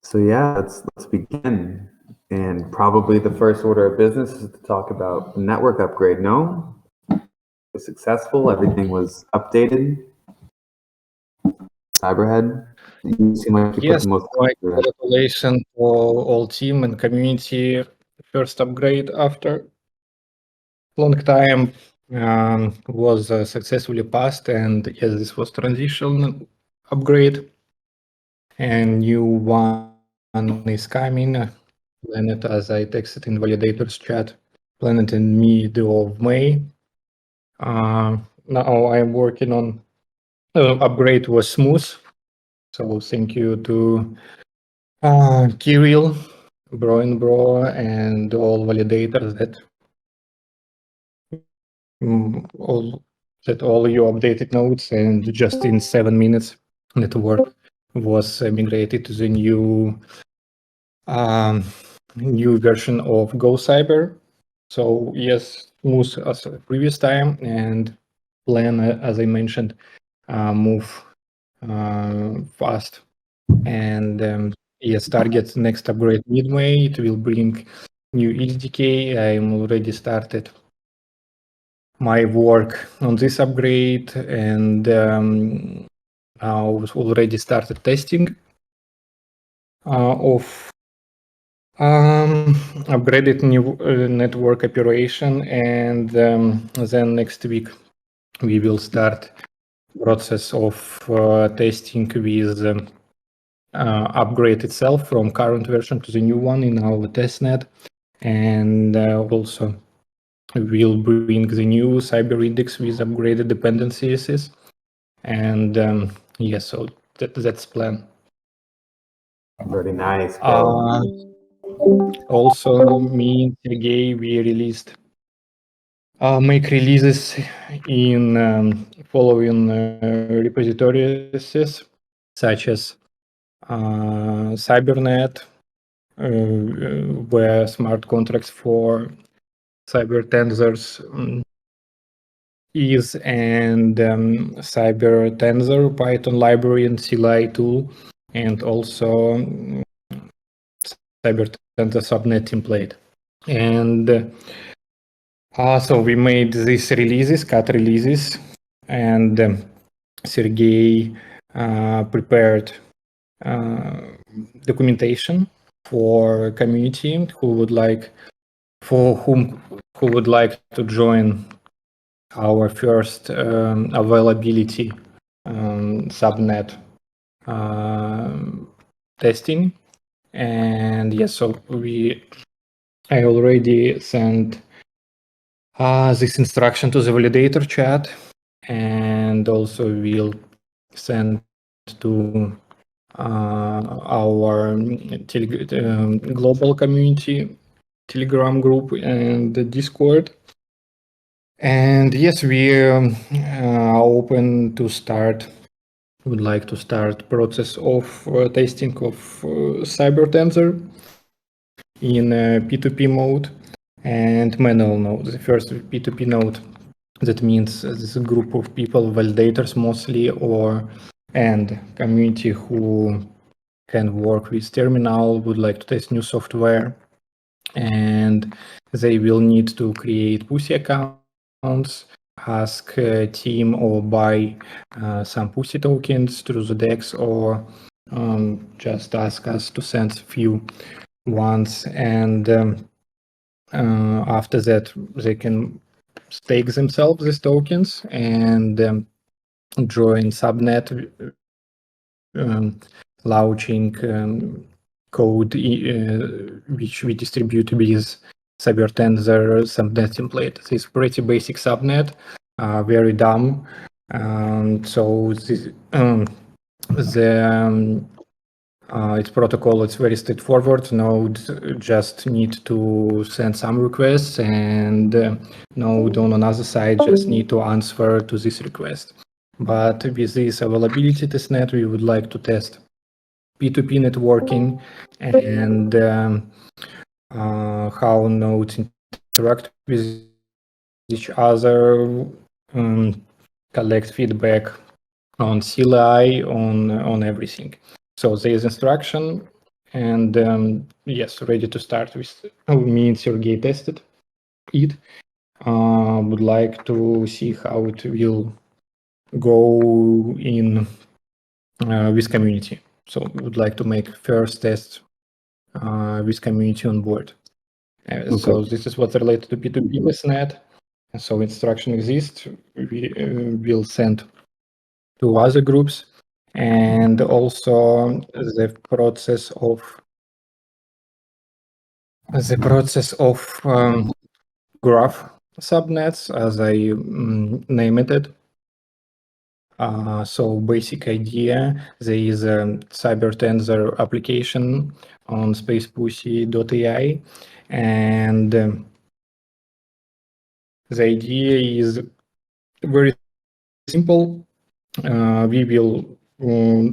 So yeah, let's begin. And probably the first order of business is to talk about the network upgrade. No, it was successful. Everything was updated. Cyberhead, you seem like you put the most. Congratulations for all team and community. First upgrade after long time was successfully passed, and yes, this was transition upgrade, and new one is coming. Planet, as I texted in validators chat, planet in mid of May. Now I'm working on upgrade was smooth, so thank you to Kirill, Bro, and all validators that all your updated nodes, and just in 7 minutes network was migrated to the new version of Go Cyber. So yes, smooth as previous time, and plan, as I mentioned, move fast. And yes, target next upgrade mid-May. It will bring new SDK. I'm already started my work on this upgrade, and I already started testing of upgraded new network operation, and then next week we will start process of testing with upgrade itself from current version to the new one in our testnet, and also we'll bring the new cyber index with upgraded dependencies, and yes, so that's plan. Very nice. Also, me and Sergey, we released make releases in following repositories such as Cybernet, where smart contracts for cyber tensors is, and cyber tensor Python library and CLI tool, and also cyber tensor subnet template. And so we made these releases, cut releases, and Sergey prepared documentation for community who would like to join our first availability subnet testing. And yes, so I already sent this instruction to the validator chat, and also will send to our global community Telegram group and the Discord. And yes, we are open to start. Would like to start process of testing of cyber tensor in P2P mode and manual node. The first P2P node, that means this is a group of people, validators mostly, and community who can work with terminal, would like to test new software, and they will need to create pussy accounts, ask a team or buy some pussy tokens through the DEX, or just ask us to send a few ones, and after that they can stake themselves these tokens and join subnet, launching code which we distribute with CyberTensor subnet template. This is pretty basic subnet, very dumb. So this, its protocol, it's very straightforward. Nodes just need to send some requests, and node on another side just need to answer to this request. But with this availability testnet, we would like to test P2P networking and how nodes interact with each other, collect feedback on CLI, on everything. So there is instruction And yes, ready to start with. Me and Sergey tested it. Would like to see how it will go in with community. So would like to make first test with community on board. So this is what's related to P2P testnet. So instruction exists. We will send to other groups, and also the process of graph subnets, as I named it. So basic idea, there is a CyberTensor application on spacepussy.ai, and the idea is very simple. We will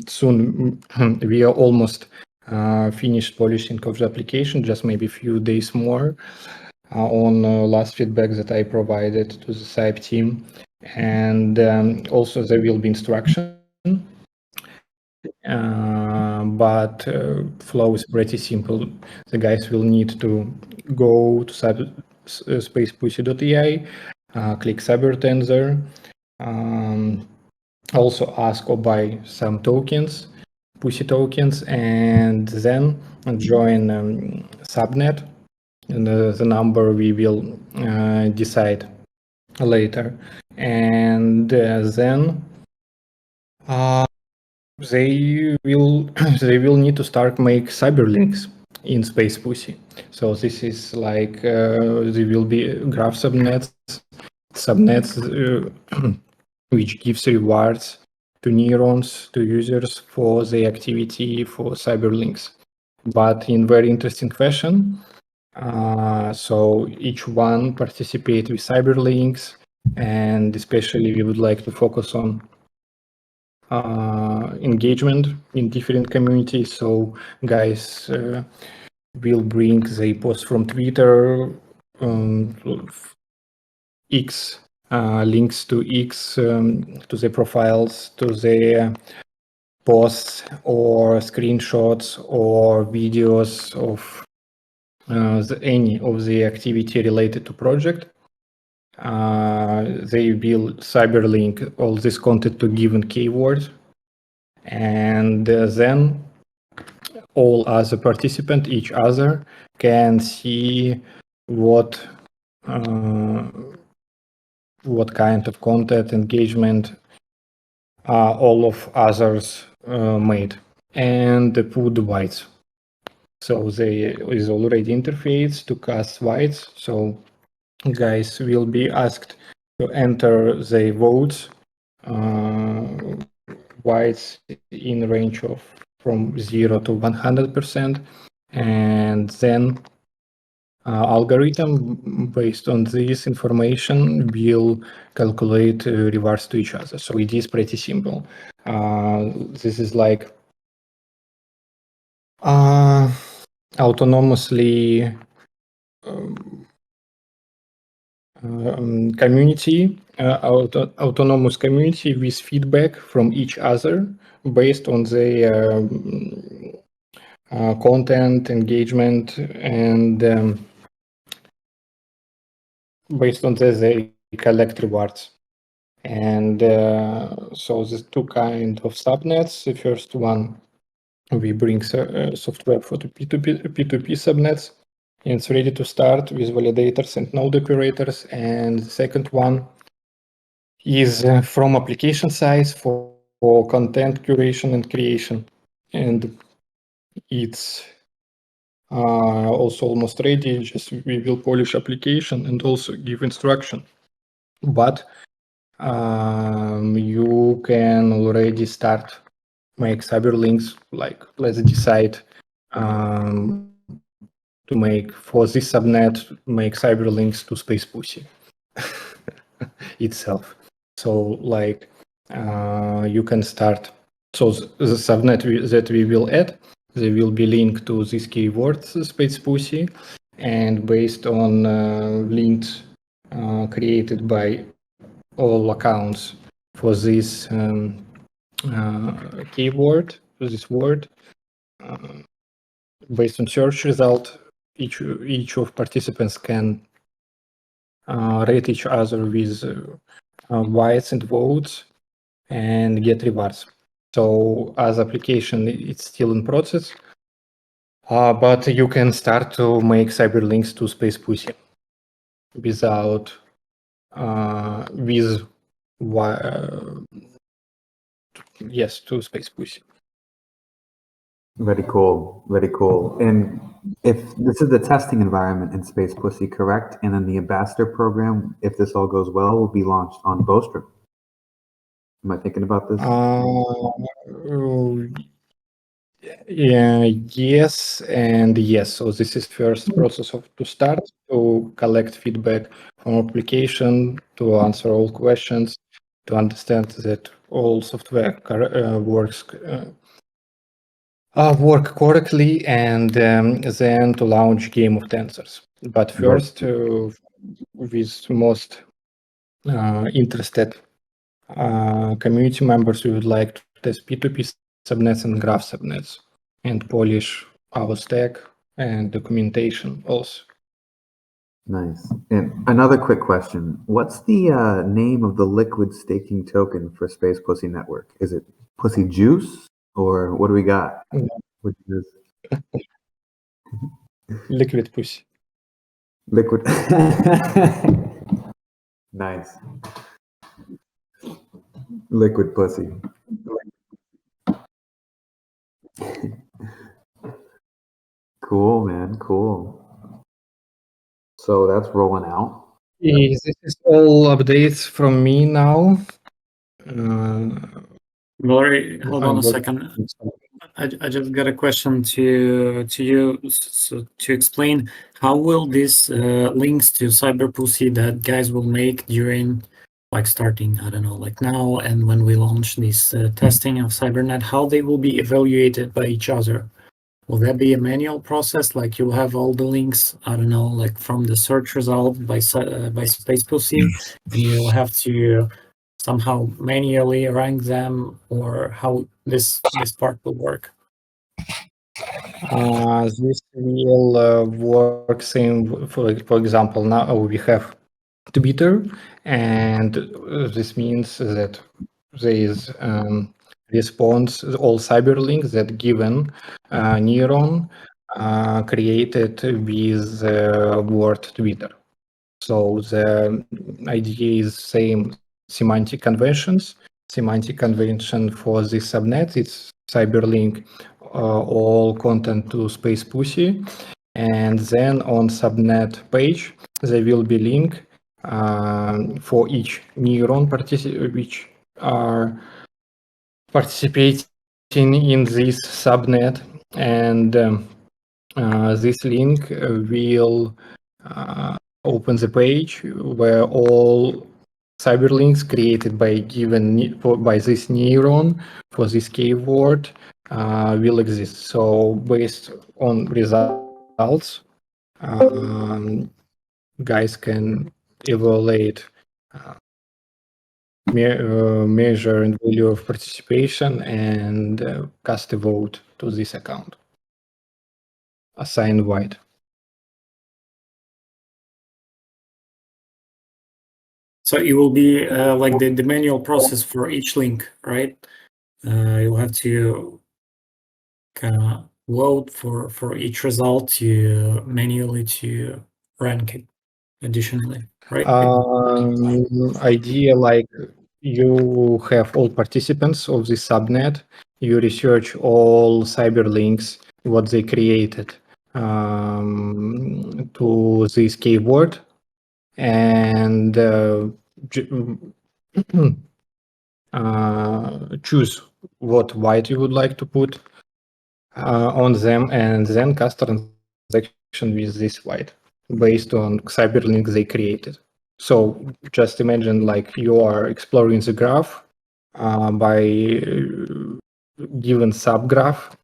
soon, we are almost finished polishing of the application, just maybe a few days more on last feedback that I provided to the Cyber team. And also there will be instruction, but flow is pretty simple. The guys will need to go to spacepussy.ai, click CyberTensor, also ask or buy some tokens, Pussy tokens, and then join subnet. And the number we will decide later, and then they will need to start make cyberlinks in spacepussy. So this is like there will be graph subnets which gives rewards to neurons, to users for the activity for cyberlinks, but in very interesting fashion. So each one participate with cyberlinks, and especially we would like to focus on engagement in different communities. So guys will bring the post from Twitter, X, links to X, to the profiles, to the posts or screenshots or videos of any of the activity related to project. They will cyberlink all this content to given keyword, and then all other participants, each other, can see what kind of content engagement all of others made, and put the whites. So there is already interface to cast whites. So guys will be asked to enter the votes, whites in range of from 0 to 100%, and then algorithm based on this information will calculate rewards to each other. So it is pretty simple. This is like autonomously community, autonomous community with feedback from each other based on the content, engagement, and based on this they collect rewards. And so there's two kinds of subnets. The first one, we bring software for the P2P subnets. It's ready to start with validators and node operators. And the second one is from application side for content curation and creation. And it's also almost ready. Just we will polish application and also give instruction. But you can already start make cyberlinks. Like let's decide to make for this subnet, make cyberlinks to spacepussy itself. So like you can start. So the subnet that we will add, they will be linked to this keyword spacepussy, and based on links created by all accounts for this keyword, for this word, based on search result, each of participants can rate each other with whites and votes and get rewards. So as application, it's still in process, but you can start to make cyberlinks to Space Pussy without yes, to Space Pussy. Very cool, very cool. And if this is the testing environment in Space Pussy, correct? And then the ambassador program, if this all goes well, will be launched on bostrom. Am I thinking about this? Yeah, yes and yes. So this is first process to start to collect feedback from application, to answer all questions, to understand that all software work correctly, and then to launch game of tensors. But first, with most interested community members, we would like to test P2P subnets and graph subnets and polish our stack and documentation also. Nice. And another quick question. What's the name of the liquid staking token for Space Pussy Network? Is it Pussy Juice or what do we got? What is Liquid Pussy. Liquid. Nice. Liquid Pussy. Cool, man. Cool. So that's rolling out. This is all updates from me now. Valery, hold on a second. I just got a question to you. So to explain, how will these links to CyberPussy that guys will make during, like starting, I don't know, like now and when we launch this testing of Cybernet, how they will be evaluated by each other? Will that be a manual process? Like you'll have all the links, I don't know, like from the search result by SpacePussy, and you'll have to somehow manually rank them, or how this part will work? This will work same. For example, now we have Twitter, and this means that there is response all cyberlinks that given neuron created with word Twitter. So the idea is same semantic conventions. Semantic convention for this subnet, it's cyberlink all content to Space Pussy, and then on subnet page there will be link for each neuron which are participating in this subnet, and this link will open the page where all cyberlinks created by by this neuron for this keyword will exist. So based on results, guys can evaluate measure and value of participation and cast a vote to this account. Assign white. So it will be like the manual process for each link, right? You'll have to vote for each result to manually to rank it additionally, right? Idea like you have all participants of the subnet, you research all cyberlinks, what they created to this keyword, and choose what white you would like to put on them, and then cast transaction with this white based on cyberlink they created. So just imagine like you are exploring the graph by given subgraph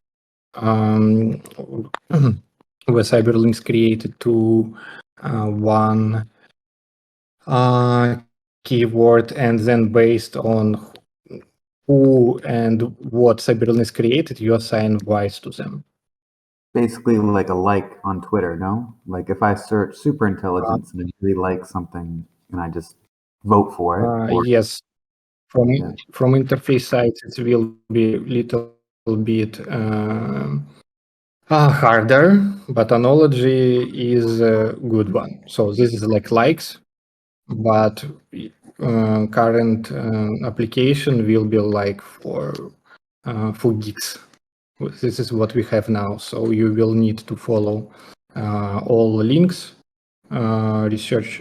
where cyberlinks created to one keyword, and then based on who and what cyberlinks created, you assign whites to them. basically like a like on Twitter, no? Like if I search super intelligence and I really like something and I just vote for it. Or, Yes, from Yeah. from interface side, it will be little bit harder, but analogy is a good one. So this is like likes, but current application will be like for gigs. This is what we have now. So you will need to follow all links, research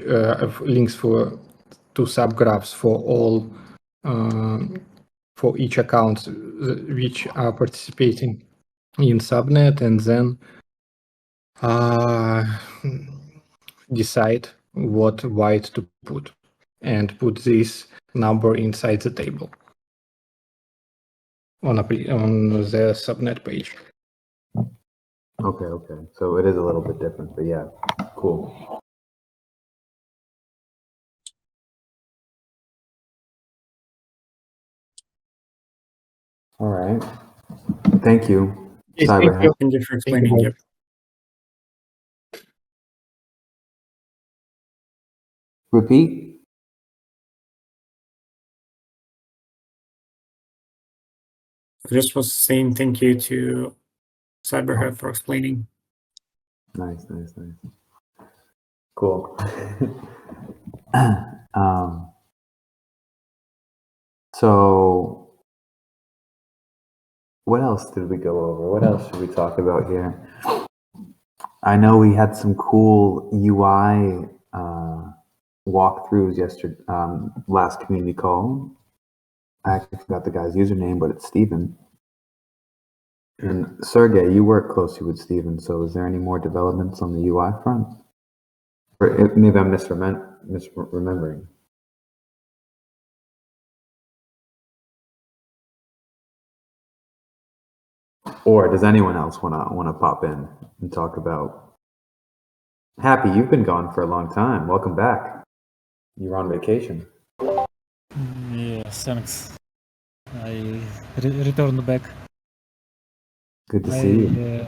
links for two subgraphs for all for each account which are participating in subnet, and then decide what byte to put and put this number inside the table on the subnet page. Okay. So it is a little bit different, but yeah, cool. All right. Thank you, Yes, Cyberhead. Thank you for explaining. Yep. Repeat. I just was saying thank you to Cyberhead for explaining. Nice. Cool. So what else did we go over? What else should we talk about here? I know we had some cool UI walkthroughs yesterday, last community call. I actually forgot the guy's username, but it's Steven. And Sergey, you work closely with Steven, so is there any more developments on the UI front? Or maybe I'm misremembering. Or does anyone else wanna pop in and talk about? Happy, you've been gone for a long time. Welcome back. You're on vacation. Yes, thanks. I returned back. Good to see you.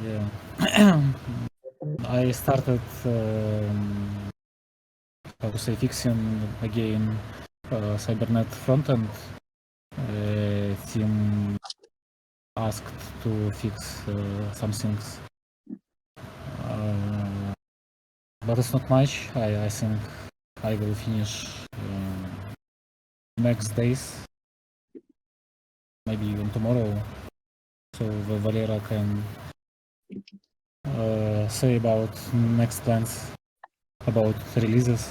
Yeah. I started, how to say, fixing again Cybernet frontend. Team asked to fix some things, but it's not much. I think I will finish next days, maybe even tomorrow, so Valera can say about next plans about releases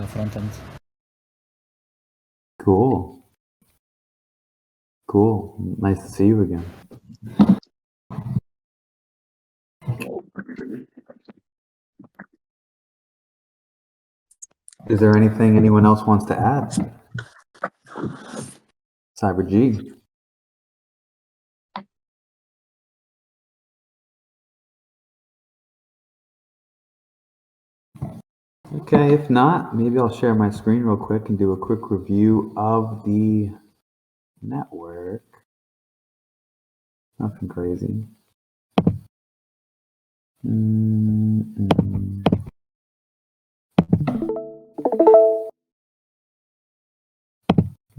front end. Cool. Nice to see you again. Is there anything anyone else wants to add? Cyber G. Okay, if not, maybe I'll share my screen real quick and do a quick review of the network. Nothing crazy.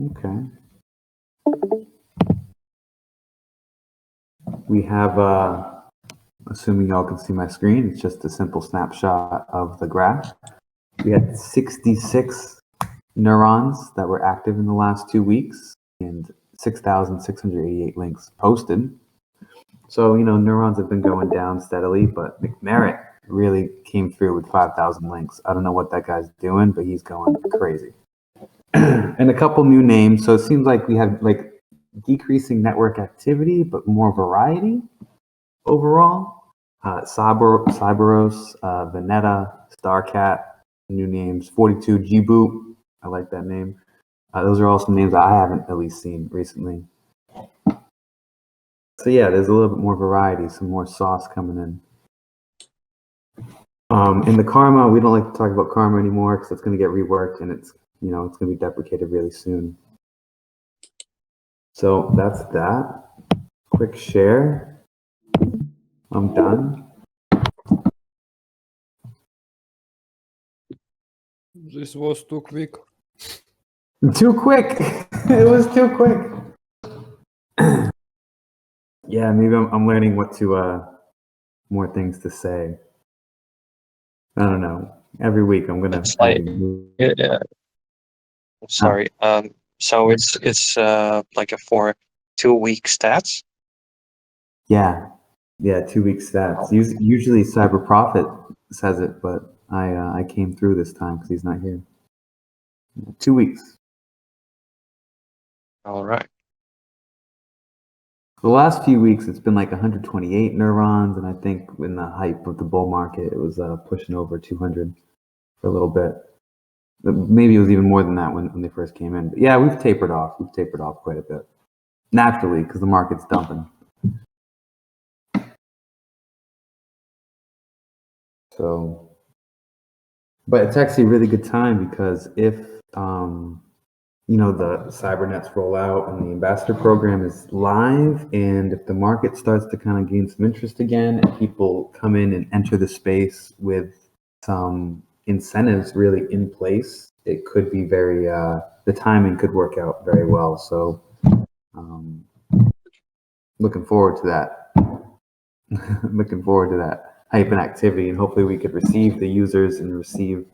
Okay. We have, assuming y'all can see my screen, it's just a simple snapshot of the graph. We had 66 neurons that were active in the last 2 weeks and 6,688 links posted. So, neurons have been going down steadily, but McMerritt really came through with 5,000 links. I don't know what that guy's doing, but he's going crazy. And a couple new names. So it seems like we have like decreasing network activity, but more variety overall. Cyberos, Veneta, Starcat, new names. 42 Gboot. I like that name. Those are all some names I haven't at least seen recently. So yeah, there's a little bit more variety, some more sauce coming in. In the Karma, we don't like to talk about Karma anymore because it's going to get reworked and it's going to be deprecated really soon. So that's that. Quick share. I'm done. This was too quick. Too quick. It was too quick. Yeah, maybe I'm learning what to more things to say. I don't know. Every week I'm gonna. It's like, yeah, sorry. So it's like a for 2 week stats. Yeah, 2 week stats. Usually Cyber Prophet says it, but I came through this time because he's not here. 2 weeks. All right. The last few weeks, it's been like 128 neurons, and I think in the hype of the bull market, it was pushing over 200 for a little bit. Maybe it was even more than that when they first came in. But yeah, we've tapered off. We've tapered off quite a bit, naturally, because the market's dumping. So, but it's actually a really good time because if the Cybernets roll out and the ambassador program is live, and if the market starts to kind of gain some interest again, and people come in and enter the space with some incentives really in place, it could be very the timing could work out very well. So looking forward to that. Looking forward to that hype and activity, and hopefully we could receive the users and receive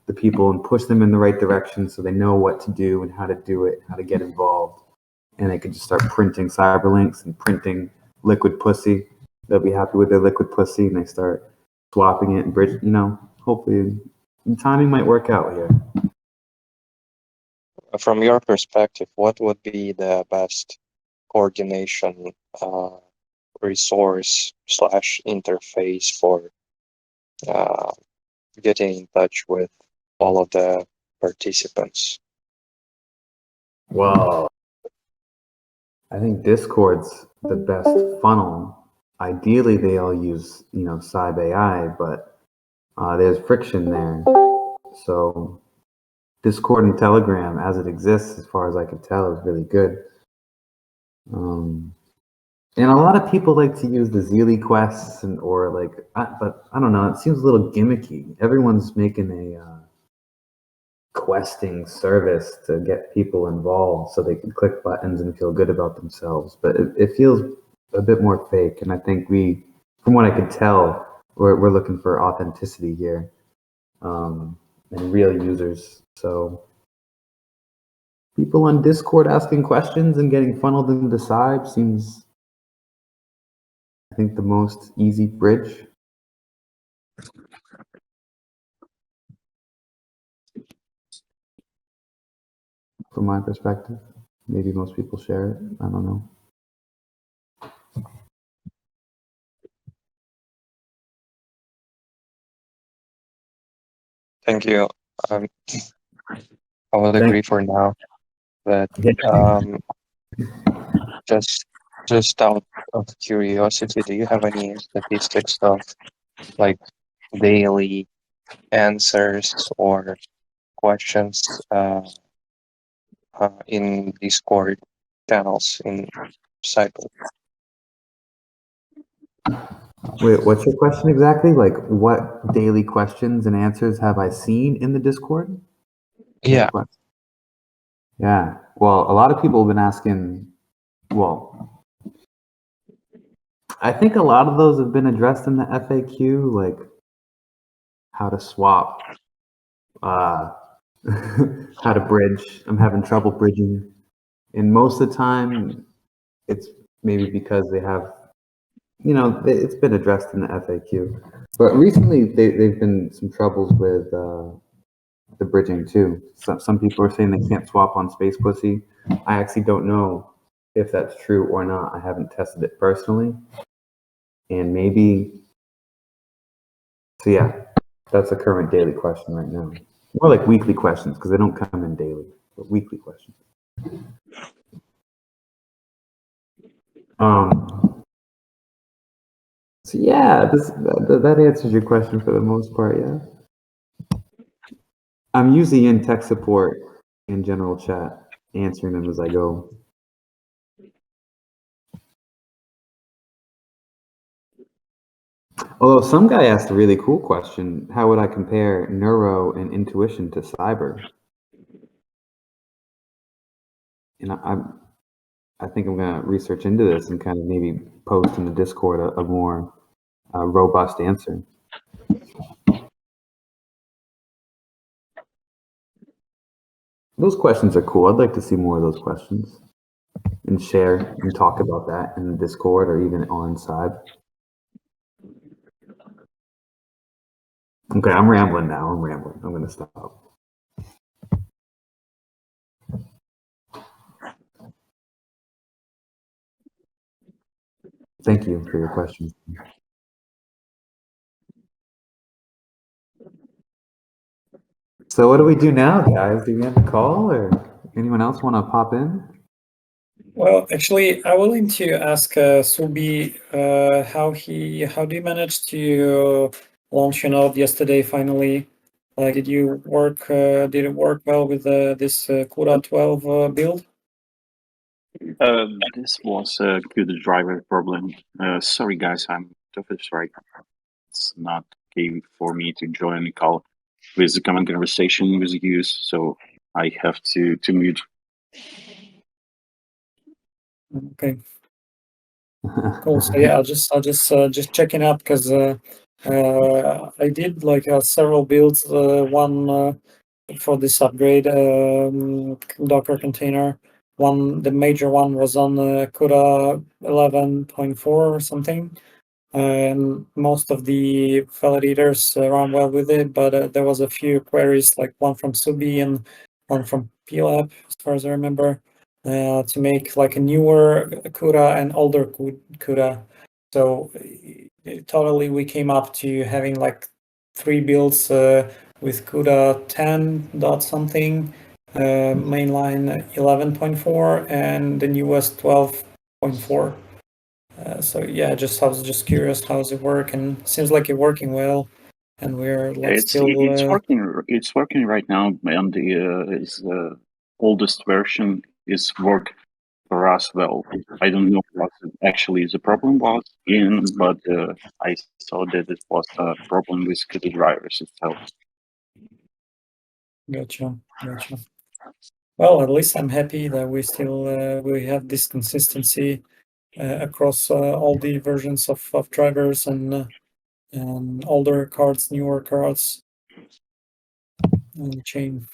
the people and push them in the right direction so they know what to do and how to do it, how to get involved, and they can just start printing cyberlinks and printing liquid pussy. They'll be happy with their liquid pussy, and they start swapping it and bridge. Hopefully the timing might work out here. From your perspective, what would be the best coordination resource / interface for getting in touch with all of the participants? Well, I think Discord's the best funnel. Ideally, they all use Cyb AI, but there's friction there. So Discord and Telegram, as it exists, as far as I can tell, is really good. And a lot of people like to use the Zeely quests but I don't know. It seems a little gimmicky. Everyone's making a questing service to get people involved so they can click buttons and feel good about themselves. But it feels a bit more fake. And I think from what I could tell, we're looking for authenticity here and real users. So people on Discord asking questions and getting funneled into Cyb seems, I think, the most easy bridge. From my perspective. Maybe most people share it. I don't know. Thank you. I will agree for now. But just out of curiosity, do you have any statistics of like daily answers or questions in Discord channels in Cyber? Wait, what's your question exactly? Like, what daily questions and answers have I seen in the Discord? Yeah. Yeah. Well, a lot of people have been asking, well, I think a lot of those have been addressed in the FAQ, like how to swap, how to bridge. I'm having trouble bridging. And most of the time, it's maybe because they have, it's been addressed in the FAQ. But recently, they've been some troubles with the bridging too. Some people are saying they can't swap on Space Pussy. I actually don't know if that's true or not. I haven't tested it personally. And maybe, so yeah, that's a current daily question right now. More like weekly questions, because they don't come in daily, but weekly questions. So yeah, that answers your question for the most part, yeah. I'm usually in tech support and general chat, answering them as I go. Although some guy asked a really cool question: how would I compare neuro and intuition to cyber? And I think I'm going to research into this and kind of maybe post in the Discord a more robust answer. Those questions are cool. I'd like to see more of those questions and share and talk about that in the Discord or even on Cyb. Okay, I'm rambling now. I'm going to stop. Thank you for your questions. So what do we do now, guys? Do we end the call, or anyone else want to pop in? Well, actually, I willing to ask Subi how do you manage to launch your node yesterday finally? Like, did you work? Did it work well with this CUDA 12 build? This was a good driver problem. Sorry, guys, I'm office right now. It's not okay for me to join a call with a common conversation with you, so I have to mute. Okay. Cool. So yeah, I'll just checking up because I did like several builds. One for this upgrade Docker container. The major one was on CUDA 11.4 or something. And most of the validators ran well with it, but there was a few queries, like one from Subi and one from PLAB, as far as I remember, to make like a newer CUDA and older CUDA. So totally we came up to having like 3 builds with CUDA 10 dot something, mainline 11.4, and the newest 12.4. So yeah, I was just curious, how does it work? And seems like it's working well, and we're like It's still. working. It's working right now, and the oldest version is work for us well. I don't know what actually the problem was but I saw that it was a problem with the drivers itself. Gotcha. Well, at least I'm happy that we still we have this consistency across all the versions of drivers and older cards, newer cards on the chain.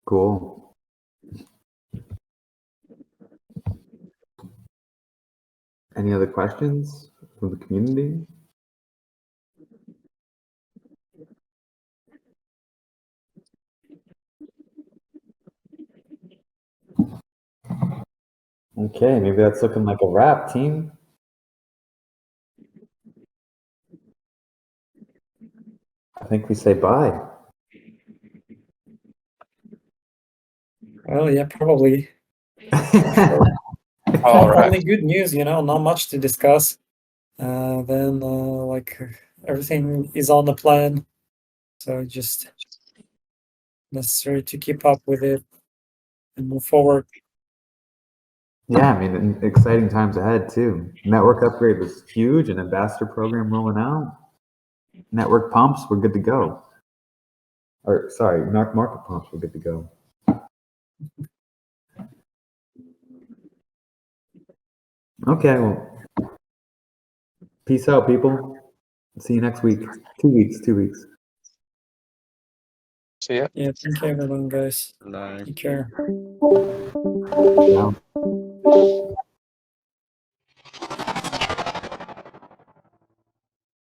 Cool. Any other questions from the community? Okay, maybe that's looking like a wrap, team. I think we say bye. Well, yeah, probably. All right. Only good news, not much to discuss. Then like everything is on the plan, so just necessary to keep up with it and move forward. Yeah, I mean, exciting times ahead too. Network upgrade was huge, an ambassador program rolling out. Network pumps, we're good to go. Or sorry, market pumps, we're good to go. Okay, well, peace out, people. See you next week. 2 weeks, 2 weeks. See ya. Yeah, thank you everyone, guys. Take care. Yeah.